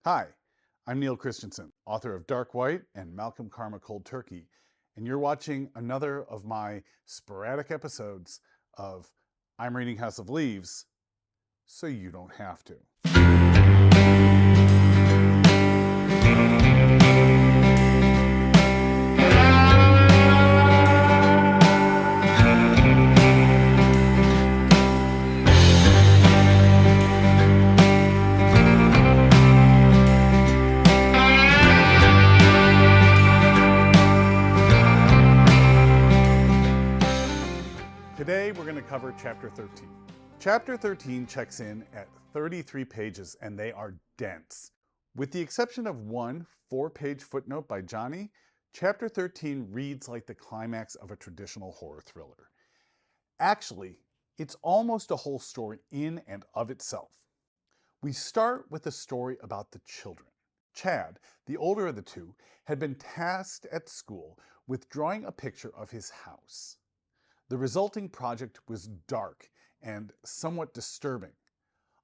Hi, I'm Neil Christensen, author of Dark White and Malcolm Karma Cold Turkey, and you're watching another of my sporadic episodes of I'm Reading House of Leaves, so you don't have to. Today we're going to cover Chapter 13. Chapter 13 checks in at 33 pages, and they are dense. With the exception of one 4-page footnote by Johnny, Chapter 13 reads like the climax of a traditional horror thriller. Actually, it's almost a whole story in and of itself. We start with a story about the children. Chad, the older of the two, had been tasked at school with drawing a picture of his house. The resulting project was dark and somewhat disturbing.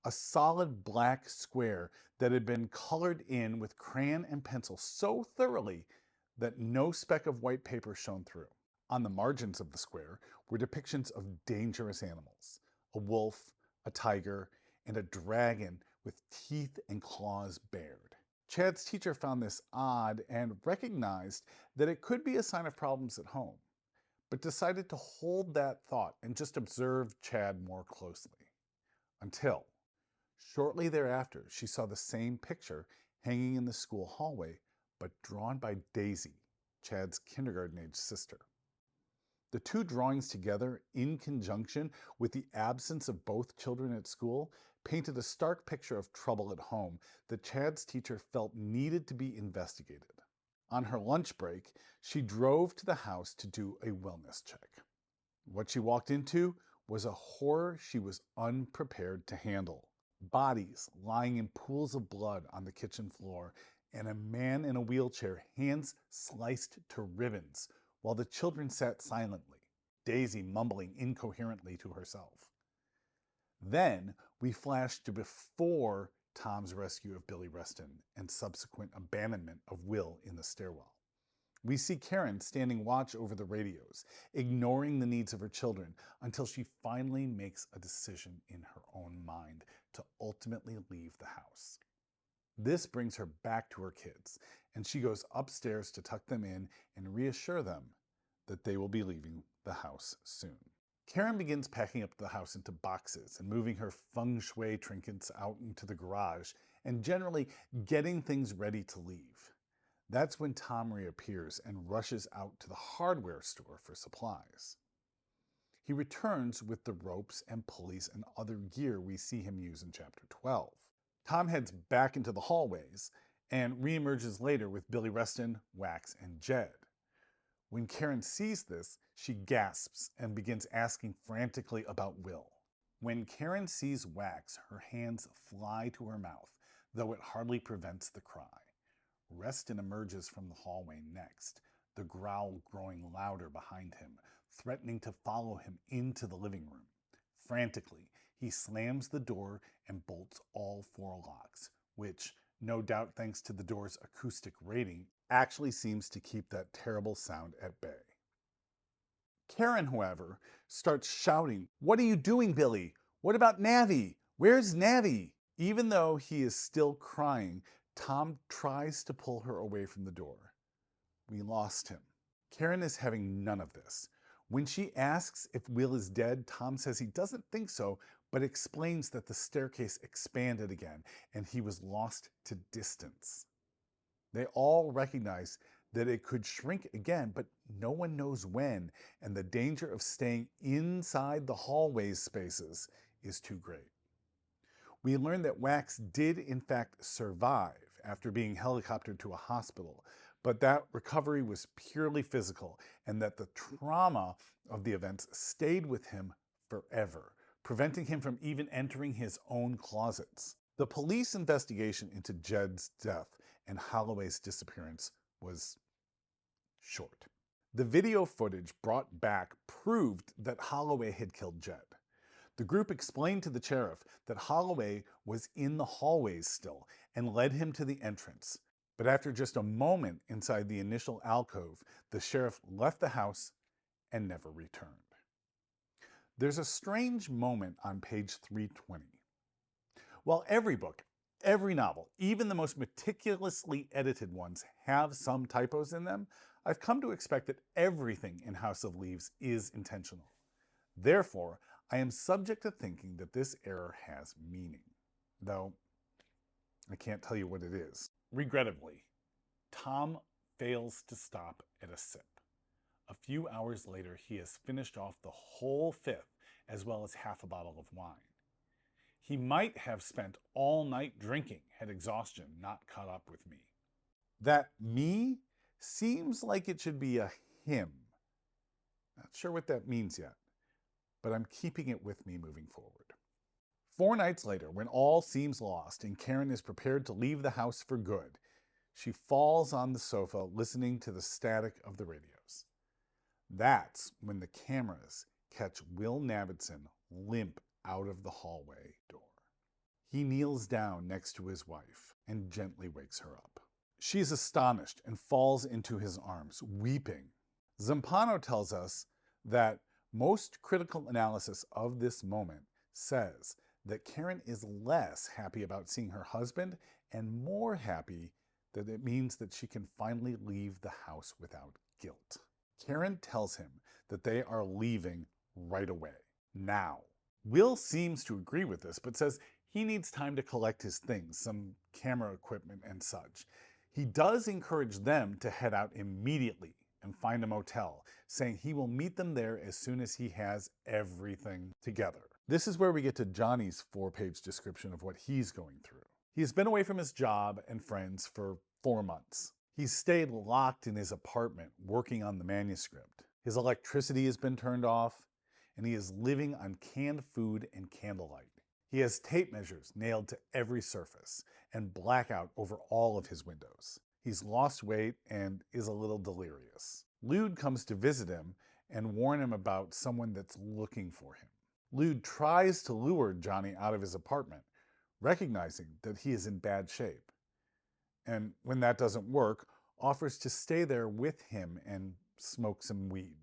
A solid black square that had been colored in with crayon and pencil so thoroughly that no speck of white paper shone through. On the margins of the square were depictions of dangerous animals: a wolf, a tiger, and a dragon with teeth and claws bared. Chad's teacher found this odd and recognized that it could be a sign of problems at home, but decided to hold that thought and just observe Chad more closely. Until, shortly thereafter, she saw the same picture hanging in the school hallway, but drawn by Daisy, Chad's kindergarten-age sister. The two drawings together, in conjunction with the absence of both children at school, painted a stark picture of trouble at home that Chad's teacher felt needed to be investigated. On her lunch break, she drove to the house to do a wellness check. What she walked into was a horror she was unprepared to handle. Bodies lying in pools of blood on the kitchen floor, and a man in a wheelchair, hands sliced to ribbons, while the children sat silently, Daisy mumbling incoherently to herself. Then we flash to before Tom's rescue of Billy Reston and subsequent abandonment of Will in the stairwell. We see Karen standing watch over the radios, ignoring the needs of her children, until she finally makes a decision in her own mind to ultimately leave the house. This brings her back to her kids, and she goes upstairs to tuck them in and reassure them that they will be leaving the house soon. Karen begins packing up the house into boxes and moving her feng shui trinkets out into the garage and generally getting things ready to leave. That's when Tom reappears and rushes out to the hardware store for supplies. He returns with the ropes and pulleys and other gear we see him use in Chapter 12. Tom heads back into the hallways and reemerges later with Billy Reston, Wax, and Jed. When Karen sees this, she gasps and begins asking frantically about Will. When Karen sees Wax, her hands fly to her mouth, though it hardly prevents the cry. Reston emerges from the hallway next, the growl growing louder behind him, threatening to follow him into the living room. Frantically, he slams the door and bolts all 4 locks, which, no doubt thanks to the door's acoustic rating, actually seems to keep that terrible sound at bay. Karen, however, starts shouting, "What are you doing, Billy? What about Navi? Where's Navi?" Even though he is still crying, Tom tries to pull her away from the door. We lost him. Karen is having none of this. When she asks if Will is dead, Tom says he doesn't think so, but explains that the staircase expanded again and he was lost to distance. They all recognize that it could shrink again, but no one knows when, and the danger of staying inside the hallways spaces is too great. We learn that Wax did in fact survive after being helicoptered to a hospital, but that recovery was purely physical and that the trauma of the events stayed with him forever, preventing him from even entering his own closets. The police investigation into Jed's death and Holloway's disappearance was short. The video footage brought back proved that Holloway had killed Jed. The group explained to the sheriff that Holloway was in the hallways still and led him to the entrance. But after just a moment inside the initial alcove, the sheriff left the house and never returned. There's a strange moment on page 320. While every book, every novel, even the most meticulously edited ones, have some typos in them, I've come to expect that everything in House of Leaves is intentional. Therefore, I am subject to thinking that this error has meaning, though I can't tell you what it is. Regrettably, Tom fails to stop at a sip. A few hours later, he has finished off the whole fifth, as well as half a bottle of wine. He might have spent all night drinking had exhaustion not caught up with me. That me seems like it should be a him. Not sure what that means yet, but I'm keeping it with me moving forward. 4 nights later, when all seems lost and Karen is prepared to leave the house for good, she falls on the sofa listening to the static of the radios. That's when the cameras catch Will Navidson limp out of the hallway door. He kneels down next to his wife and gently wakes her up. She is astonished and falls into his arms, weeping. Zampano tells us that most critical analysis of this moment says that Karen is less happy about seeing her husband and more happy that it means that she can finally leave the house without guilt. Karen tells him that they are leaving right away, now. Will seems to agree with this, but says he needs time to collect his things, some camera equipment and such. He does encourage them to head out immediately and find a motel, saying he will meet them there as soon as he has everything together. This is where we get to Johnny's 4-page description of what he's going through. He's been away from his job and friends for 4 months. He's stayed locked in his apartment working on the manuscript. His electricity has been turned off, and he is living on canned food and candlelight. He has tape measures nailed to every surface and blackout over all of his windows. He's lost weight and is a little delirious. Lude comes to visit him and warn him about someone that's looking for him. Lude tries to lure Johnny out of his apartment, recognizing that he is in bad shape. And when that doesn't work, offers to stay there with him and smoke some weed.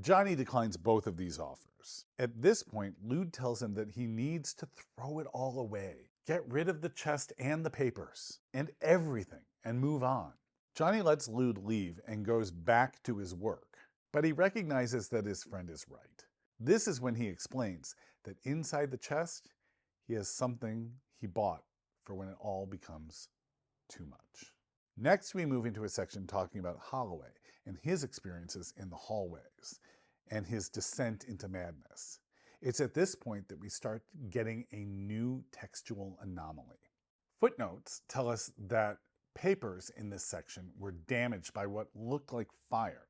Johnny declines both of these offers. At this point, Lude tells him that he needs to throw it all away, get rid of the chest and the papers, and everything, and move on. Johnny lets Lude leave and goes back to his work, but he recognizes that his friend is right. This is when he explains that inside the chest, he has something he bought for when it all becomes too much. Next, we move into a section talking about Holloway and his experiences in the hallways and his descent into madness. It's at this point that we start getting a new textual anomaly. Footnotes tell us that papers in this section were damaged by what looked like fire,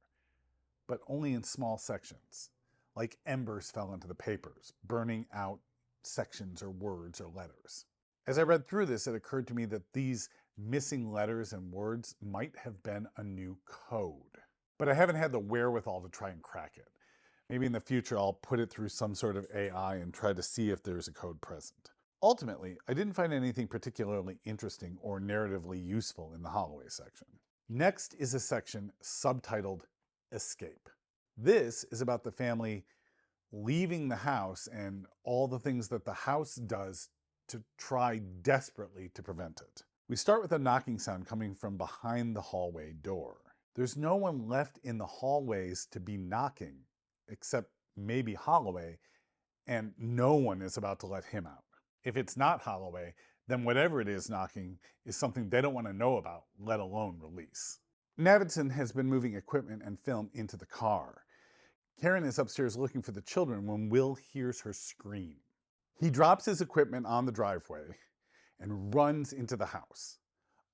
but only in small sections, like embers fell into the papers, burning out sections or words or letters. As I read through this, it occurred to me that these missing letters and words might have been a new code. But I haven't had the wherewithal to try and crack it. Maybe in the future I'll put it through some sort of AI and try to see if there's a code present. Ultimately, I didn't find anything particularly interesting or narratively useful in the Holloway section. Next is a section subtitled Escape. This is about the family leaving the house and all the things that the house does to try desperately to prevent it. We start with a knocking sound coming from behind the hallway door. There's no one left in the hallways to be knocking, except maybe Holloway, and no one is about to let him out. If it's not Holloway, then whatever it is knocking is something they don't want to know about, let alone release. Navidson has been moving equipment and film into the car. Karen is upstairs looking for the children when Will hears her scream. He drops his equipment on the driveway and runs into the house.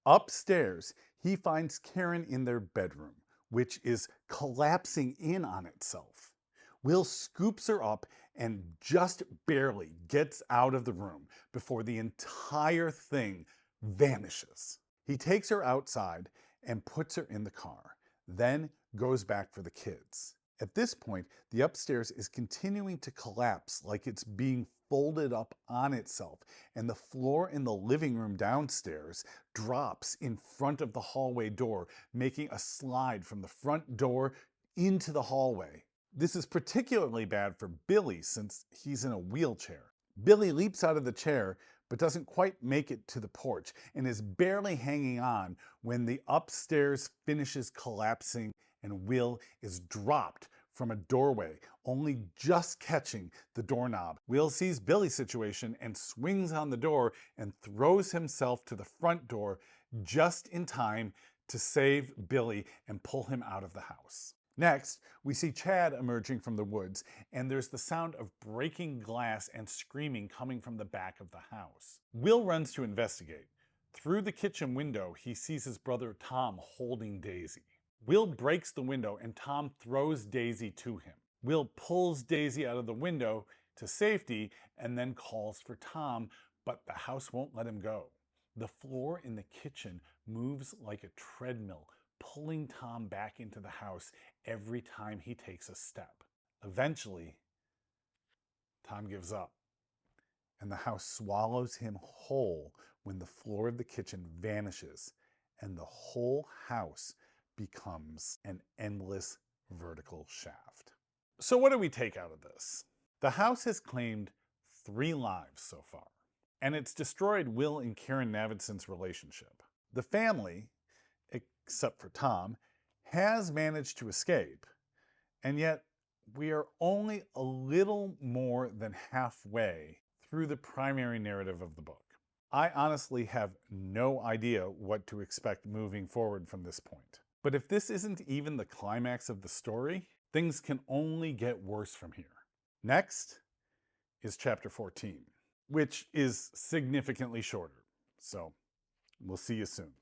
Upstairs, he finds Karen in their bedroom, which is collapsing in on itself. Will scoops her up and just barely gets out of the room before the entire thing vanishes. He takes her outside and puts her in the car, then goes back for the kids. At this point, the upstairs is continuing to collapse like it's being folded up on itself, and the floor in the living room downstairs drops in front of the hallway door, making a slide from the front door into the hallway. This is particularly bad for Billy since he's in a wheelchair. Billy leaps out of the chair but doesn't quite make it to the porch and is barely hanging on when the upstairs finishes collapsing and Will is dropped from a doorway, only just catching the doorknob. Will sees Billy's situation and swings on the door and throws himself to the front door just in time to save Billy and pull him out of the house. Next, we see Chad emerging from the woods, and there's the sound of breaking glass and screaming coming from the back of the house. Will runs to investigate. Through the kitchen window, he sees his brother Tom holding Daisy. Will breaks the window and Tom throws Daisy to him. Will pulls Daisy out of the window to safety and then calls for Tom, but the house won't let him go. The floor in the kitchen moves like a treadmill, pulling Tom back into the house every time he takes a step. Eventually, Tom gives up, and the house swallows him whole when the floor of the kitchen vanishes, and the whole house becomes an endless vertical shaft. So what do we take out of this? The house has claimed 3 lives so far, and it's destroyed Will and Karen Navidson's relationship. The family, except for Tom, has managed to escape, and yet we are only a little more than halfway through the primary narrative of the book. I honestly have no idea what to expect moving forward from this point. But if this isn't even the climax of the story, things can only get worse from here. Next is chapter 14, which is significantly shorter. So we'll see you soon.